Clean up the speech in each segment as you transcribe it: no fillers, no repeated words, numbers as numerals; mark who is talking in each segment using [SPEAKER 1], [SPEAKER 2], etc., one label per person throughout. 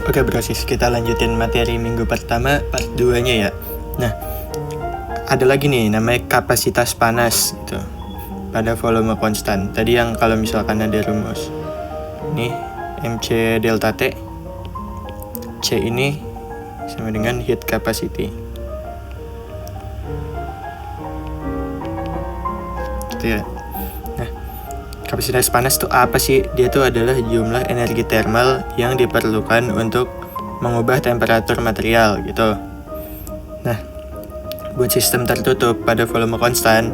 [SPEAKER 1] Oke brosis, kita lanjutin materi minggu pertama part 2-nya ya. Nah, ada lagi nih namanya kapasitas panas gitu pada volume konstan. Tadi yang kalau misalkan ada rumus ini MC delta T, C ini sama dengan heat capacity gitu ya. Nah, kapasitas panas itu apa sih? Dia itu adalah jumlah energi thermal yang diperlukan untuk mengubah temperatur material gitu. Nah, buat sistem tertutup pada volume konstan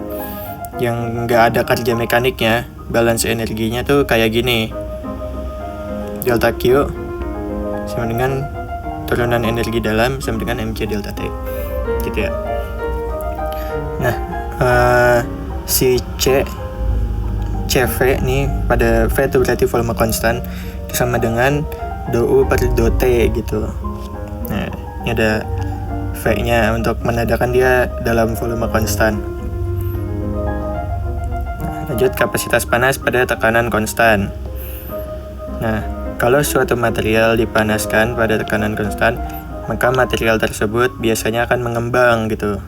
[SPEAKER 1] yang nggak ada kerja mekaniknya, balance energinya tuh kayak gini. Delta Q sama dengan turunan energi dalam sama dengan MC delta T gitu ya. Nah, si CV nih, pada V itu berarti volume konstan, itu sama dengan dou per dou T gitu. Nah, ini ada V-nya untuk menandakan dia dalam volume konstan. Lanjut, kapasitas panas pada tekanan konstan. Nah, kalau suatu material dipanaskan pada tekanan konstan, maka material tersebut biasanya akan mengembang gitu.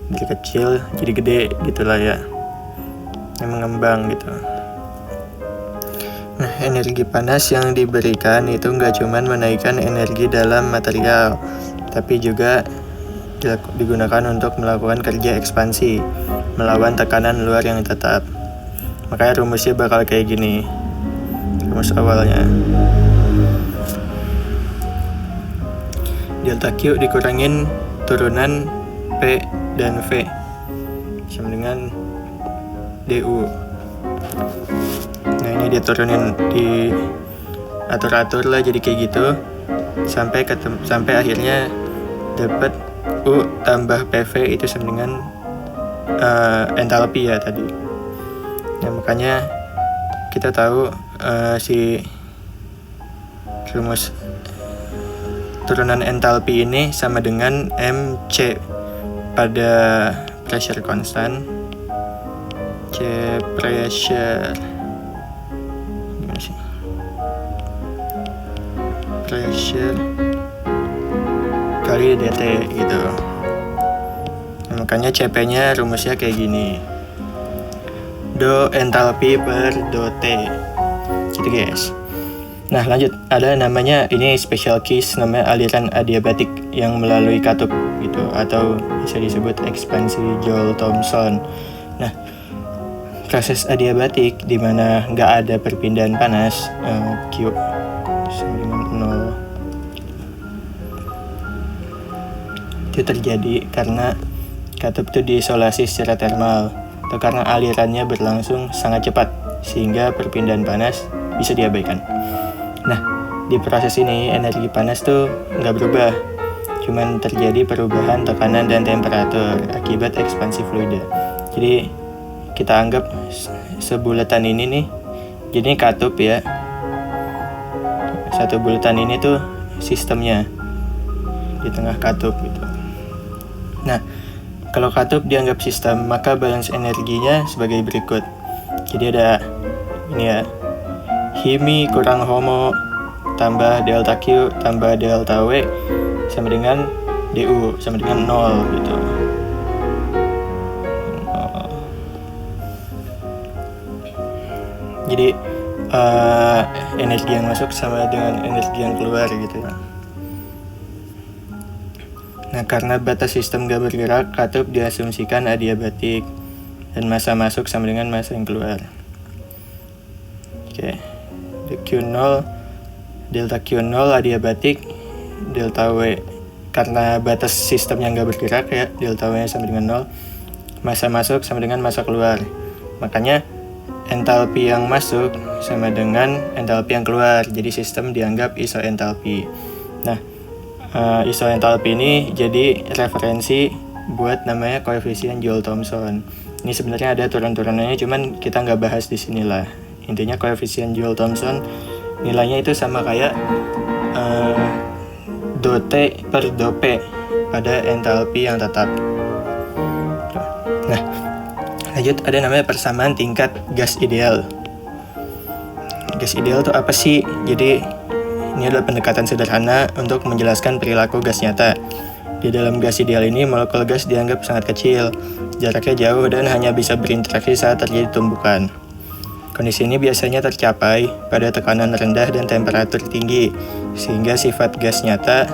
[SPEAKER 1] Dari kecil jadi gede gitulah ya. Yang mengembang gitu. Nah, energi panas yang diberikan itu nggak cuma menaikkan energi dalam material, tapi juga digunakan untuk melakukan kerja ekspansi melawan tekanan luar yang tetap. Makanya rumusnya bakal kayak gini. Rumus awalnya delta Q dikurangin turunan P dan V sama dengan DU. Nah, ini dia turunin, di atur-atur lah jadi kayak gitu sampai akhirnya dapat U tambah PV itu sama dengan entalpi ya tadi. Nah, makanya kita tahu si rumus turunan entalpi ini sama dengan MC pada pressure constant, C pressure gimana sih? Pressure kali dt gitu. Nah, makanya CP-nya rumusnya kayak gini. Do entalpi per do T gitu guys. Nah, lanjut, ada namanya ini special case, namanya aliran adiabatik yang melalui katup gitu, atau bisa disebut ekspansi Joule-Thomson. Nah, proses adiabatik di mana nggak ada perpindahan panas, Q sama dengan 0, itu terjadi karena katup itu diisolasi secara termal atau karena alirannya berlangsung sangat cepat sehingga perpindahan panas bisa diabaikan. Nah, di proses ini energi panas tuh nggak berubah, cuman terjadi perubahan tekanan dan temperatur akibat ekspansi fluida. Jadi kita anggap sebulatan ini nih, jadi katup ya. Satu bulatan ini tuh sistemnya di tengah katup gitu. Nah, kalau katup dianggap sistem, maka balance energinya sebagai berikut. Jadi ada ini ya, Himi kurang homo tambah delta Q tambah delta W sama dengan DU sama dengan 0 gitu. Jadi energi yang masuk sama dengan energi yang keluar gitu ya. Nah, karena batas sistem gak bergerak, katup diasumsikan adiabatik dan massa masuk sama dengan massa yang keluar. Oke. Q0, delta Q0 adiabatik, delta W karena batas sistem yang gak bergerak ya, delta W sama dengan 0, massa masuk sama dengan massa keluar. Makanya entalpi yang masuk sama dengan entalpi yang keluar, jadi sistem dianggap isoentalpi. Nah, isoentalpi ini jadi referensi buat namanya koefisien Joule-Thomson. Ini sebenarnya ada turun-turunannya, cuman kita nggak bahas di sini lah. Intinya koefisien Joule-Thomson nilainya itu sama kayak do T per do P pada entalpi yang tetap. Nah, lanjut, ada namanya persamaan tingkat gas ideal. Gas ideal itu apa sih? Jadi Ini adalah pendekatan sederhana untuk menjelaskan perilaku gas nyata. Di dalam gas ideal ini, molekul gas dianggap sangat kecil, jaraknya jauh, dan hanya bisa berinteraksi saat terjadi tumbukan. Kondisi ini biasanya tercapai pada tekanan rendah dan temperatur tinggi, sehingga sifat gas nyata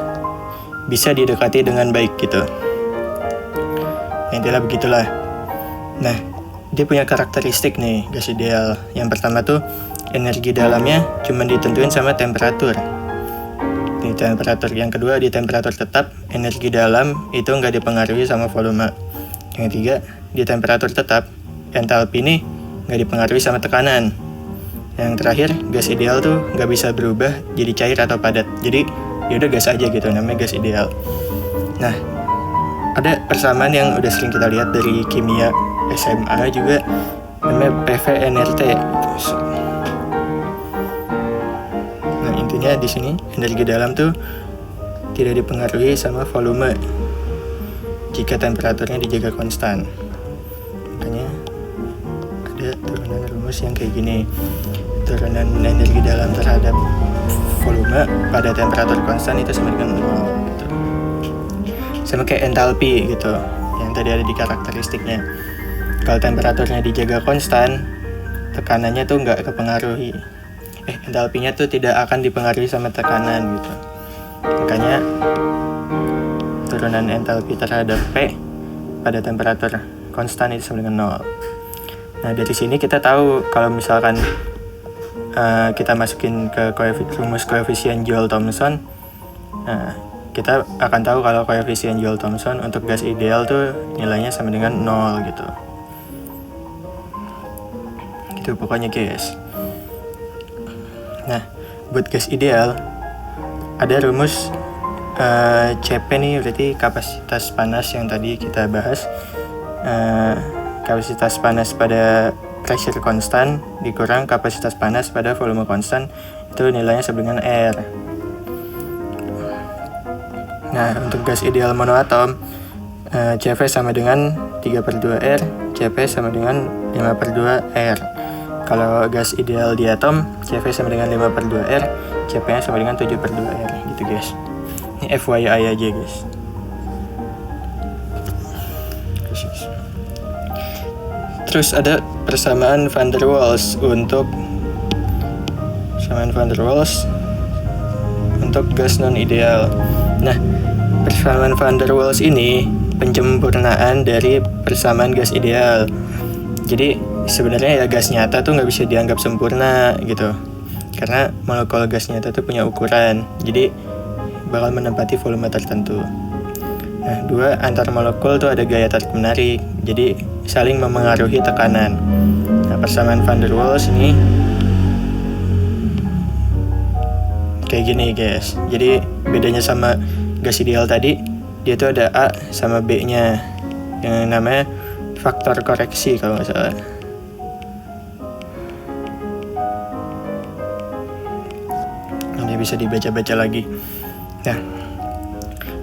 [SPEAKER 1] bisa didekati dengan baik gitu. Intinya begitulah. Nah, dia punya karakteristik nih gas ideal. Yang pertama tuh, energi dalamnya cuma ditentuin sama temperatur. Di temperatur yang kedua, di temperatur tetap, energi dalam itu nggak dipengaruhi sama volume. Yang ketiga, di temperatur tetap, entalpi ini nggak dipengaruhi sama tekanan. Yang terakhir, gas ideal tuh nggak bisa berubah jadi cair atau padat. Jadi yaudah gas aja gitu, namanya gas ideal. Nah, ada persamaan yang udah sering kita lihat dari kimia SMA juga, namanya PV-NRT. Nah, intinya di sini energi dalam tuh tidak dipengaruhi sama volume jika temperaturnya dijaga konstan. Makanya ada turunan rumus yang kayak gini. Turunan energi dalam terhadap volume pada temperatur konstan itu sama dengan 0 gitu. Sama kayak entalpi gitu, yang tadi ada di karakteristiknya. Kalau temperaturnya dijaga konstan, tekanannya tuh nggak kepengaruhi. Entalpinya tuh tidak akan dipengaruhi sama tekanan gitu. Makanya turunan entalpi terhadap P pada temperatur konstan itu sama dengan 0. Nah, dari sini kita tahu kalau misalkan kita masukin ke rumus koefisien Joule-Thomson, kita akan tahu kalau koefisien Joule-Thomson untuk gas ideal tuh nilainya sama dengan 0 gitu. Gitu pokoknya guys. Nah, buat gas ideal ada rumus CP nih, berarti kapasitas panas yang tadi kita bahas. Kapasitas panas pada pressure konstan dikurang kapasitas panas pada volume konstan, itu nilainya sama dengan R. Nah, untuk gas ideal monoatom, CV sama dengan 3/2R, CP sama dengan 5/2R. Kalau gas ideal diatom, CV sama dengan 5/2R, CP-nya sama dengan 7/2R gitu guys. Ini FYI aja guys. Terus ada persamaan van der Waals untuk gas non ideal. Nah, persamaan van der Waals ini penyempurnaan dari persamaan gas ideal. Jadi sebenarnya ya gas nyata tuh nggak bisa dianggap sempurna gitu, karena molekul gas nyata tuh punya ukuran, jadi bakal menempati volume tertentu. Nah, dua, antar molekul tuh ada gaya tarik menarik, jadi saling memengaruhi tekanan. Nah, persamaan van der Waals ini kayak gini guys. Jadi bedanya sama gas ideal tadi, dia tuh ada A sama B nya yang namanya faktor koreksi kalau nggak salah. Ini bisa dibaca-baca lagi. Nah,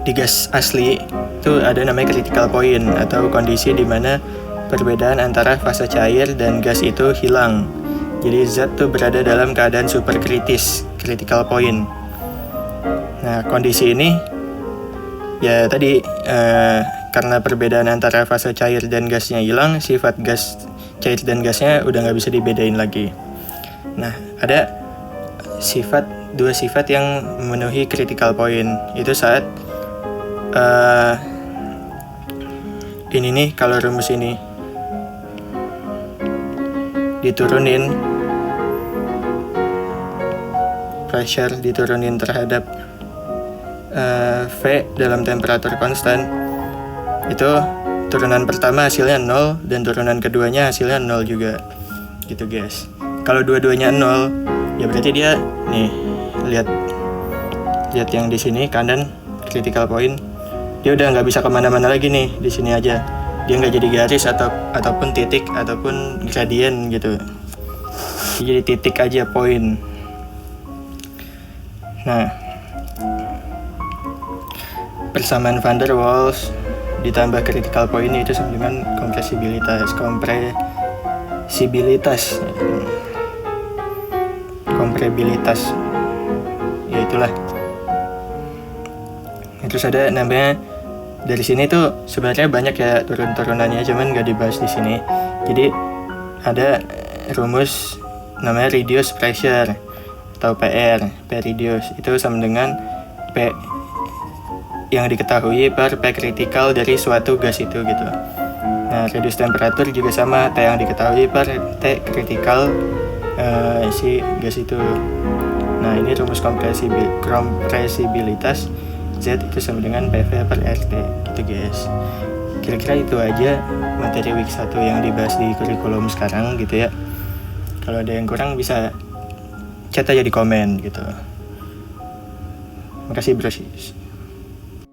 [SPEAKER 1] di gas asli itu ada namanya critical point atau kondisi di mana perbedaan antara fase cair dan gas itu hilang. Jadi zat tuh berada dalam keadaan superkritis, critical point. Nah, kondisi ini ya tadi karena perbedaan antara fase cair dan gasnya hilang, sifat gas cair dan gasnya udah nggak bisa dibedain lagi. Nah, ada dua sifat yang memenuhi critical point itu saat ini nih, kalau rumus ini diturunin pressure diturunin terhadap V dalam temperatur konstan, itu turunan pertama hasilnya 0 dan turunan keduanya hasilnya 0 juga gitu guys. Kalau dua-duanya 0 ya berarti dia nih, lihat yang di sini kanan critical point, dia udah nggak bisa kemana-mana lagi nih, di sini aja dia nggak jadi garis ataupun titik ataupun gradien gitu, dia jadi titik aja, poin. Nah, persamaan van der Waals ditambah critical point itu sama dengan kompresibilitas, gitulah. Terus ada namanya, dari sini tuh sebenarnya banyak ya turun-turunannya, cuman gak dibahas di sini. Jadi ada rumus namanya reduce pressure atau PR reduce, itu sama dengan P yang diketahui per P kritikal dari suatu gas itu gitu. Nah, reduce temperatur juga sama, T yang diketahui per T kritikal si gas itu. Nah, ini rumus kompresibilitas Z itu sama dengan PV per RT gitu guys. Kira-kira itu aja materi week 1 yang dibahas di kurikulum sekarang gitu ya. Kalau ada yang kurang bisa chat aja di komen gitu. Makasih bro.